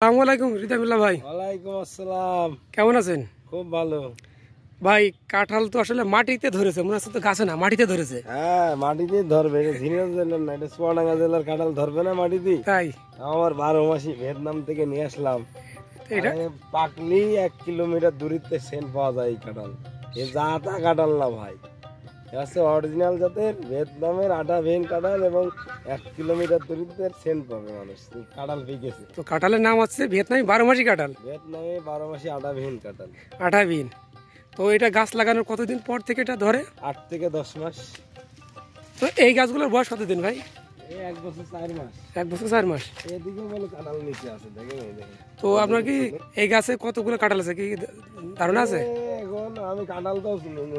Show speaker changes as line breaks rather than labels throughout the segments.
আসসালামু আলাইকুম রিদামিল্লাহ ভাই।
ওয়ালাইকুম আসসালাম।
কেমন আছেন?
খুব ভালো
ভাই, কাঁঠাল তো আসলে মাটিতে ধরেছে, মনে হচ্ছে তো গাছে না, মাটিতে ধরেছে।
হ্যাঁ, মাটিতেই ধরবে। এটা ঝিনাইদহ জেলার না, এটা চুয়াডাঙ্গা জেলার কাঁঠাল ধরবে না মাটিতে?
তাই
আমার 12 মাসি ভিয়েতনাম থেকে নিয়ে আসলাম।
তো এটা
আরে পাকলি 1 কিলোমিটার দূরত্বে সেন্ট পাওয়া যায় এই কাঁঠাল। এ জাতা কাঁঠাল না ভাই, এটা হচ্ছে অরিজিনাল জাতের ভিয়েতনামের আটা ভেন কাঁঠাল এবং 1 কিলোমিটার দূরত্বের সেন্ট পাবে মানুষ। কাঁঠাল পেকেছে।
তো কাঁঠালের নাম হচ্ছে ভিয়েতনামি 12 মাসি কাঁঠাল,
ভিয়েতনামে 12 মাসি আটা ভেন কাঁঠাল।
আঠাবিন। তো এটা গাছ লাগানোর কতদিন পর থেকে এটা ধরে?
8 থেকে 10 মাস।
তো এই গাছগুলোর বয়স কতদিন ভাই?
এই 1 বছর 4 মাস।
1 বছর 4 মাস।
এদিকেও বলে কাঁঠাল নিচে আছে, দেখেন এই দেখেন।
তো আপনার কি এই গাছে কতগুলো কাঁঠাল আছে, কি ধারণা আছে?
এখন আমি কাঁঠাল তো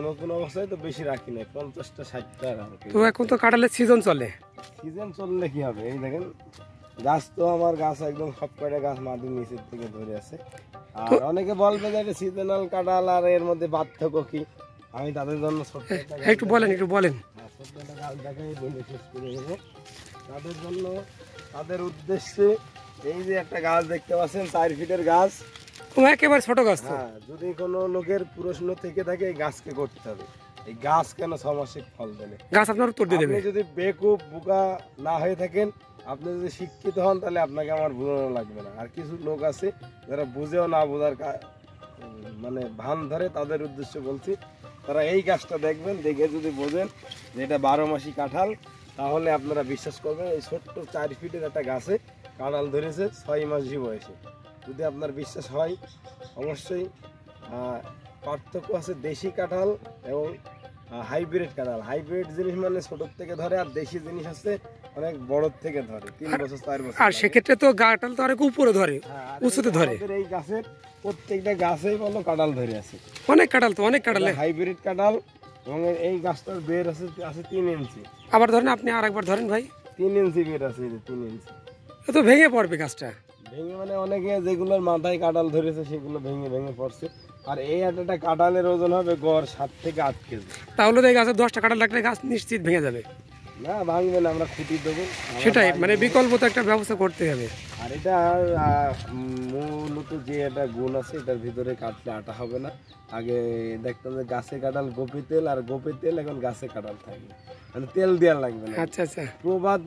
নতুন অবস্থায় তো বেশি রাখি নাই, 50টা 60টা রাখি।
তো এখন তো কাঁঠালের সিজন চলে।
সিজন চললে কি হবে, এই দেখেন গাছ তো আমার গাছ একদম সব কয়টা গাছ মাটির নিচের থেকে ধরে আছে। আর অনেকে বলবে যে এটা সিজনাল কাঁঠাল, আর এর মধ্যে পার্থক্য কি? আমি তাদের জন্য ছোট্ট একটা গাছ
একটু বলেন।
ছোট্ট একটা গাছ দেখাই বলে শেষ করে দেবো তাদের জন্য, তাদের উদ্দেশ্যে। এই যে একটা গাছ দেখতে পাচ্ছেন, 4 ফিটের গাছ।
ও একেবারে ছোট গাছ তো।
হ্যাঁ, যদি কোনো লোকের প্রশ্ন থেকে থাকে এই গাছকে করতে হবে, এই গাছ কেন 6 মাসিক ফল দেবে?
গাছ আপনার উত্তর দিয়ে দেবে।
আপনি যদি বেকুব বোকা না হয়ে থাকেন, আপনি যদি শিক্ষিত হন, তাহলে আপনাকে আমার বোঝানো লাগবে না। আর কিছু লোক আছে যারা বুঝেও না বোঝার মানে ভান ধরে, তাদের উদ্দেশ্যে বলছি, তারা এই গাছটা দেখবেন, দেখে যদি বোঝেন যে এটা 12 মাসি কাঁঠাল, তাহলে আপনারা বিশ্বাস করবেন এই ছোট্ট 4 ফিটের একটা গাছে কাঁঠাল ধরেছে 6 মাস বয়সে। যদি আপনার বিশ্বাস হয়, অবশ্যই পার্থক্য আছে দেশি কাঁঠাল এবং হাইব্রিড কাঁঠাল। হাইব্রিড জিনিস মানে ছোটোর থেকে ধরে, আর দেশি জিনিস আছে অনেক বড়র থেকে ধরে, 3 বছর 4 বছর।
আর সেক্ষেত্রে তো কাঁঠাল তো অনেক উপরে ধরে, উঁচুতে ধরে।
এই গাছের প্রত্যেকটা গাছেই বলো কাঁঠাল ধরে আছে,
অনেক কাঁঠাল তো, অনেক কাঁঠাল।
হাইব্রিড কাঁঠাল। এবং এই গাছটার বের আছে 3 ইঞ্চি।
আবার ধরেন, আপনি আরেকবার ধরেন ভাই।
3 ইঞ্চি বের আছে, 3 ইঞ্চি।
এ তো ভেঙে পড়বে গাছটা।
ভেঙে মানে অনেকে যেগুলোর মাথায় কাঁঠাল ধরেছে সেগুলো ভেঙে ভেঙে পড়ছে। আর এই একটা কাঁঠালের ওজন হবে গড় 7 থেকে 8 কেজি।
তাহলে তো এই গাছে 10টা কাঁঠাল লাগলে গাছ নিশ্চিত ভেঙে যাবে।
না, ভাঙবে না, আমরা খুঁটি দেবো।
সেটাই, মানে বিকল্প তো একটা ব্যবস্থা করতে হবে।
আর এটা মূলত যে একটা গুণ আছে, এটার ভিতরে কাটলে আটা হবে না। আগে দেখতাম যে গাছে কাঁঠাল গোপী তেল, আর গোপী তেল এখন গাছে কাঁঠাল থাকবে, মানে তেল দেওয়া লাগবে না।
আচ্ছা আচ্ছা।
প্রবাদ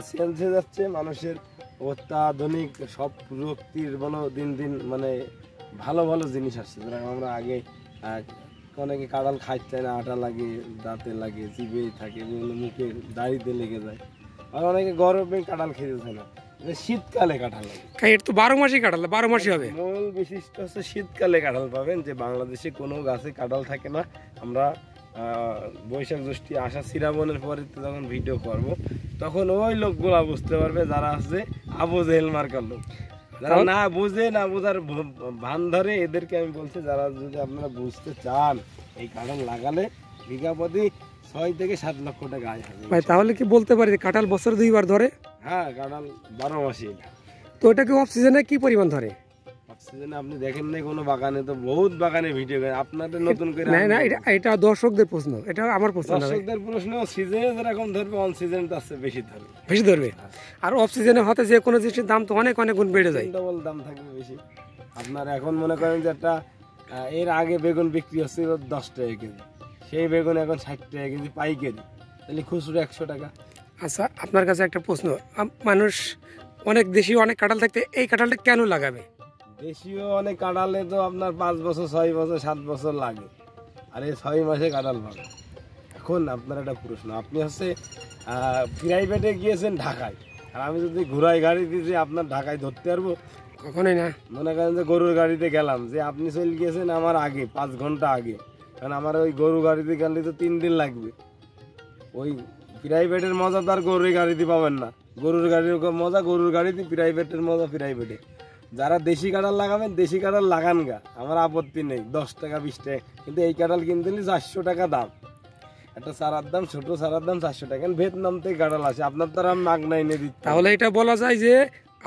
চেঞ্জ হয়ে যাচ্ছে, মানুষের অত্যাধুনিক সব প্রযুক্তির বলো দিন দিন মানে ভালো ভালো জিনিস আসছে। যেরকম আমরা আগে অনেকে কাঁঠাল খাইতে চায় না, আটা লাগে, দাঁতে লাগে, জিভে থাকে, মুখে দাড়িতে লেগে যায়। আর অনেকে গরমে কাঁঠাল খেতে চায় না, শীতকালে কাঁঠাল লাগে।
এটা তো 12 মাসই কাঁঠাল, 12 মাসই হবে।
মূল বিশিষ্ট হচ্ছে শীতকালে কাঁঠাল পাবেন, যে বাংলাদেশে কোনো গাছে কাঁঠাল থাকে না। আমরা বৈশাখ জ্যৈষ্ঠী আষাঢ় শ্রাবণের পরে যখন ভিডিও করব, তখন ওই লোকগুলা বুঝতে পারবে যারা আছে আবু জেহেল মার্কার লোক। যারা না বুঝে, না বোঝার ভান ধরে, এদেরকে আমি বলছি, যারা যদি আপনারা বুঝতে চান, এই কাঁঠাল লাগালে বিঘা প্রতি 6 থেকে 7 লক্ষ টাকা আয় হবে
ভাই। তাহলে কি বলতে পারি কাঁঠাল বছরে 2বার ধরে?
হ্যাঁ, কাঁঠাল 12 মাসি।
তো এটা কি অফ সিজনে কি পরিমাণ ধরে?
অক্সিজেন আপনি দেখেন নাই কোনো বাগানে? তো বহুত বাগানে ভিডিও করে আপনাদের নতুন করে।
না, এটা দর্শকদের প্রশ্ন, এটা আমার প্রশ্ন না।
দর্শকদের প্রশ্ন, সিজনে যেরকম ধরবে, অন সিজনে তার চেয়ে বেশি ধরবে।
আর অফ সিজনে হতে যে কোনো জিনিসের দাম তো অনেক অনেক গুণ বেড়ে যায়,
ডবল দাম থাকবে বেশি। আপনার এখন মনে করেন যে একটা এর আগে বেগুন বিক্রি হচ্ছিল 10 টাকা কেজি, সেই বেগুন এখন 60 টাকা কেজি পাইকারি, তাহলে খুচরো 100 টাকা।
আচ্ছা, আপনার কাছে একটা প্রশ্ন, মানুষ অনেক দেশি অনেক কাঁঠাল থাকতে এই কাঁঠালটা কেন লাগাবে?
দেশীয় অনেক কাঁঠালে তো আপনার 5 বছর 6 বছর 7 বছর লাগে, আর এই 6 মাসে কাঁঠাল পাবে। এখন আপনার একটা প্রশ্ন, আপনি হচ্ছে প্রাইভেটে গিয়েছেন ঢাকায়, আর আমি যদি ঘোড়াই গাড়ি দিয়েছি, আপনার ঢাকায় ধরতে পারবো?
কখনোই না।
মনে করেন যে গরুর গাড়িতে গেলাম, যে আপনি চলে গিয়েছেন আমার আগে 5 ঘন্টা আগে, কারণ আমার ওই গরু গাড়িতে গেলে তো 3 দিন লাগবে। ওই প্রাইভেটের মজা তো আর গরুর গাড়িতে পাবেন না। গরুর গাড়ির মজা গরুর গাড়িতে, প্রাইভেটের মজা প্রাইভেটে। যারা দেশি কাঁঠাল লাগাবেন, দেশি কাঁঠাল লাগান গা, আমার আপত্তি নেই, 10 টাকা 20 টাকা। কিন্তু এই কাঁঠাল কিনতে হলে 400 টাকা দাম। একটা চারার দাম, ছোট চারার দাম 400 টাকা। ভিয়েতনাম থেকে কাঁঠাল আসে, আপনার তো আমি মাগনা এনে দিচ্ছি।
তাহলে এটা বলা যায় যে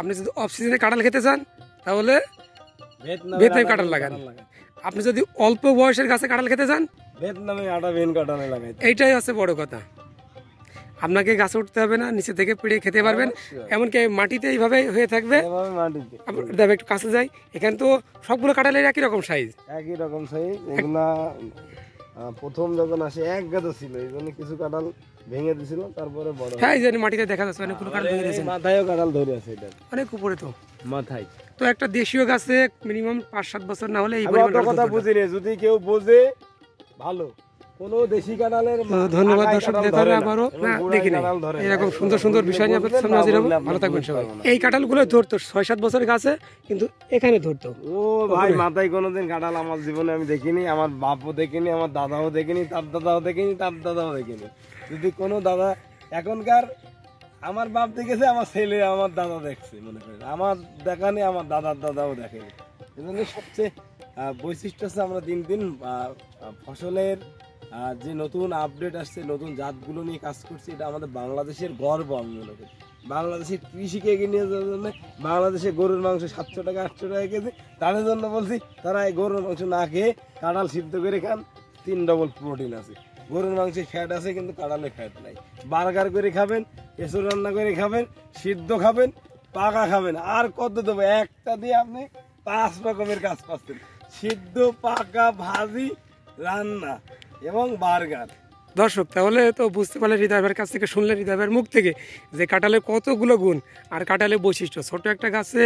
আপনি যদি অফ সিজনে কাঁঠাল খেতে চান, তাহলে ভিয়েতনামি কাঁঠাল লাগান। আপনি যদি অল্প বয়সের গাছে কাঁঠাল খেতে চান,
ভিয়েতনামে আটা ভেন কাঁঠালে লাগাই।
এইটাই হচ্ছে বড় কথা। আপনাকে গাছে উঠতে হবে না, নিচে থেকে পেড়ে খেতে পারবেন। এমনকি মাটিতে এইভাবে হয়ে থাকবে।
এভাবে মাটিতে
আপনার দাম একটু কাছে যাই, এখানে তো সবগুলো কাঁঠালের একই রকম সাইজ।
একই রকম সাইজ। এগুলা প্রথম যখন আসে এক গাদা ছিল, এই জন্য কিছু কাঁঠাল ভেঙে দিছিল, তারপরে বড়
হ্যাঁ, এই যে মাটিতে দেখা যাচ্ছে অনেকগুলো কাঁঠাল ভেঙে দিয়েছেন।
মাথায়ও কাঁঠাল ধরে আছে, এটা
অনেক উপরে তো
মাথায়।
তো একটা দেশীয় গাছে মিনিমাম 5-7 বছর না হলে এই
আমি
পরিমাণ
অত কথা বুঝিনি, যদি কেউ বোঝে ভালো। কোনো দেশি কাঁঠালের
ধন্যবাদ
আগায়
দর্শক,
কাঁঠাল
দেখা
ধরে
হবে
না,
আবারও
এবং
না
গোড়ায়
দেখি নাই
কাঁঠাল ধরে না।
এরকম সুন্দর সুন্দর বিষয় নিয়ে আপনাদের সামনে হাজির হবো। ভালো থাকবেন সবাই। এই কাঁঠালগুলো ধরতো 6-7 বছর গাছে, কিন্তু এখানে ধরতো।
ও ভাই, মাথায় কোনোদিন কাঁঠাল আমার জীবনে আমি দেখিনি, আমার বাপও দেখিনি, আমার দাদাও দেখিনি, তার দাদাও দেখিনি, তার দাদাও দেখিনি। যদি কোনো দাদা এখনকার, আমার বাপ দেখেছে, আমার ছেলে আমার দাদা দেখছে, মনে করেন আমার দেখা নেই, আমার দাদার দাদাও দেখেনি। এজন্য সবচেয়ে বৈশিষ্ট্য হচ্ছে আমরা দিন দিন ফসলের যে নতুন আপডেট আসছে, নতুন জাতগুলো নিয়ে কাজ করছি, এটা আমাদের বাংলাদেশের গর্ব। আমি মনে করি বাংলাদেশের কৃষিকে এগিয়ে নিয়ে যাওয়ার জন্য বাংলাদেশে গরুর মাংস 700 টাকা 800 টাকা কেজি, তাদের জন্য বলছি তারা এই গরুর মাংস না খেয়ে কাঁঠাল সিদ্ধ করে খান, 3 ডবল প্রোটিন আছে। গরুর মাংসে ফ্যাট আছে কিন্তু কাঁঠালে ফ্যাট নাই। বার্গার করে খাবেন, এসব রান্না করে খাবেন, সিদ্ধ খাবেন, পাকা খাবেন, আর কত দেবো? একটা দিয়ে আপনি 5 রকমের কাজ পাচ্ছেন: সিদ্ধ, পাকা, ভাজি, রান্না এবং বার্গার।
দর্শক, তাহলে তো বুঝতে পারলে হৃদয় ভাইয়ের কাছ থেকে, শুনলে হৃদয় ভাইয়ের মুখ থেকে যে কাঁঠালের কতগুলো গুণ আর কাঁঠালের বৈশিষ্ট্য। ছোট একটা গাছে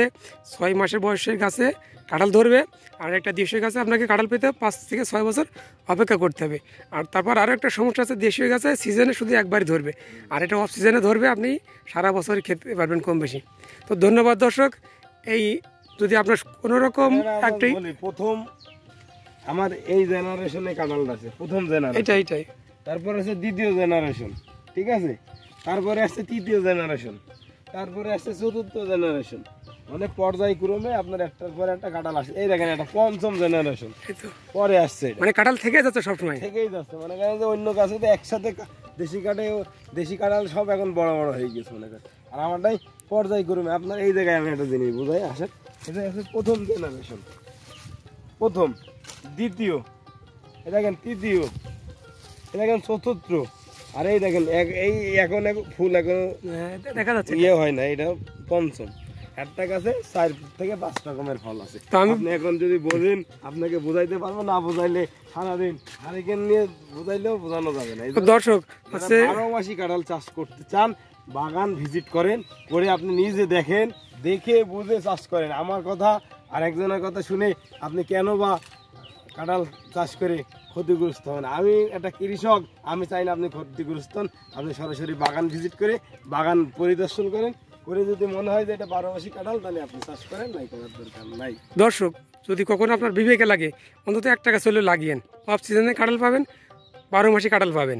6 মাসের বয়সের গাছে কাঁঠাল ধরবে, আর একটা দেশীয় গাছে আপনাকে কাঁঠাল পেতে 5 থেকে 6 বছর অপেক্ষা করতে হবে। আর তারপর আরও একটা সমস্যা আছে, দেশীয় গাছে সিজনে শুধু একবারই ধরবে, আর এটা অফ সিজনে ধরবে, আপনি সারা বছর খেতে পারবেন কম বেশি। তো ধন্যবাদ দর্শক। এই যদি আপনার কোনো রকম একটাই,
প্রথম আমার এই জেনারেশনে কাঁঠাল আছে, প্রথম জেনারেশন,
এটাই
তারপরে আছে দ্বিতীয় জেনারেশন, ঠিক আছে, তারপরে আসছে তৃতীয় জেনারেশন, তারপরে আসছে চতুর্থ জেনারেশন, মানে পর্যায়ক্রমে আপনার একটার পর একটা কাঁঠাল আসে। এই দেখেন, এটা পঞ্চম জেনারেশন পরে আসছে,
মানে কাঁঠাল থেকে যাচ্ছে সবসময়,
থেকেই যাচ্ছে। মানে করেন যে অন্য গাছে তো একসাথে দেশি কাঁঠাল সব এখন বড় বড় হয়ে গেছে, মনে করেন। আর আমারটাই পর্যায়ক্রমে। আপনার এই জায়গায় আমি একটা জিনিস বুঝাই, আসেন, এটা আছে প্রথম জেনারেশন, প্রথম, দ্বিতীয়, এটা দেখেন তৃতীয়, এটা দেখেন চতুর্থ, আর এই দেখেন এই এখন ফুল এখন
দেখা যাচ্ছে
ইয়ে হয় না, এটা পঞ্চম। একটা গাছে 4 থেকে 5 রকমের ফল আছে। আপনি এখন যদি বোঝেন, আপনাকে বোঝাইতে পারবো না, বোঝাইলে সারাদিন হারিকেন নিয়ে বোঝাইলেও বোঝানো যাবে না।
দর্শক,
12 মাসি কাঁঠাল চাষ করতে চান, বাগান ভিজিট করেন, করে আপনি নিজে দেখেন, দেখে বুঝে চাষ করেন। আমার কথা আর একজনের কথা শুনে আপনি কেন বা কাঁঠাল চাষ করে ক্ষতিগ্রস্ত হন? আমি একটা কৃষক, আমি চাই না আপনি ক্ষতিগ্রস্ত হন। আপনি সরাসরি বাগান ভিজিট করে বাগান পরিদর্শন করেন, করে যদি মনে হয় যে এটা 12 মাসি কাঁঠাল, তাহলে আপনি চাষ করেন, নাই করার দরকার নাই।
দর্শক, যদি কখনো আপনার বিবেকে লাগে, অন্তত একটা গাছ হলেও লাগিয়েন। অফ সিজনে কাঁঠাল পাবেন, 12 মাসে কাঁঠাল পাবেন।